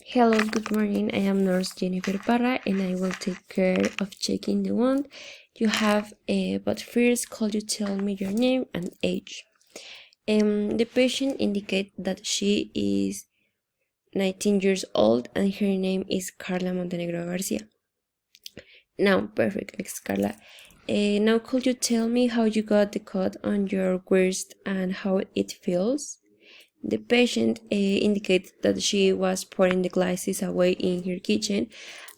Hello, good morning. I am Nurse Jennifer Parra and I will take care of checking the wound you have, but first could you tell me your name and age? The patient indicates that she is 19 years old and her name is Carla Montenegro Garcia. Now, perfect, Miss Carla. Now could you tell me how you got the cut on your wrist and how it feels? The patient indicated that she was pouring the glasses away in her kitchen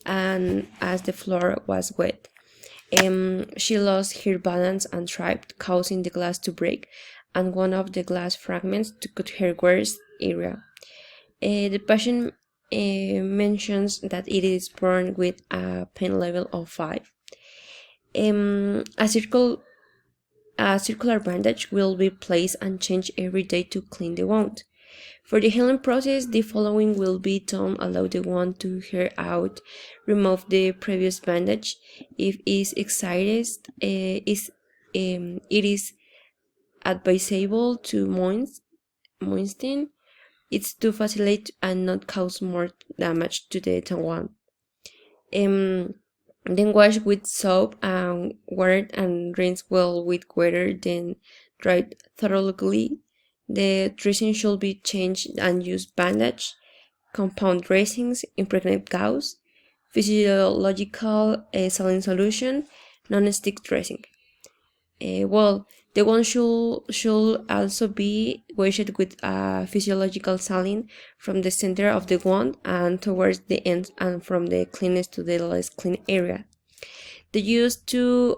and as the floor was wet. She lost her balance and tripped, causing the glass to break and one of the glass fragments to cut her worst area. The patient mentions that it is burned with a pain level of 5. A circular bandage will be placed and changed every day to clean the wound. For the healing process, the following will be done. Allow the wound to heal out. Remove the previous bandage. If it is excited, it is advisable to moisten it to facilitate and not cause more damage to the wound. Then wash with soap and water and rinse well with water, then dry thoroughly. The dressing should be changed and use bandage, compound dressings, impregnated gauze, physiological saline solution, non-stick dressing. The one should also be washed with physiological saline from the center of the wound and towards the end and from the cleanest to the less clean area. The use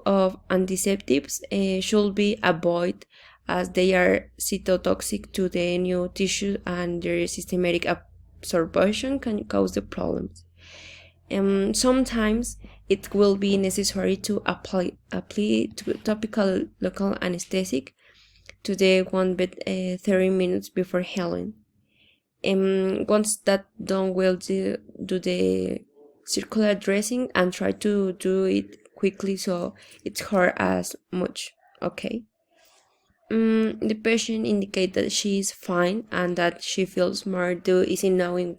of antiseptics should be avoided as they are cytotoxic to the new tissue and their systematic absorption can cause the problems. Sometimes it will be necessary to apply topical local anesthetic to the wound bed 30 minutes before healing. Once that done, we'll do the circular dressing and try to do it quickly so it's hurt as much. Okay. The patient indicates that she is fine and that she feels more easy knowing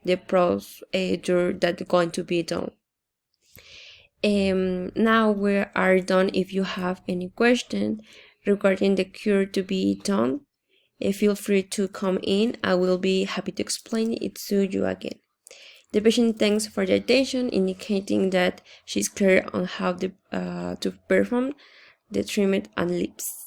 the procedure that's going to be done. Now we are done. If you have any question regarding the cure to be done, feel free to come in. I will be happy to explain it to you again. The patient thanks for the attention, indicating that she's clear on how to perform the treatment and leaves.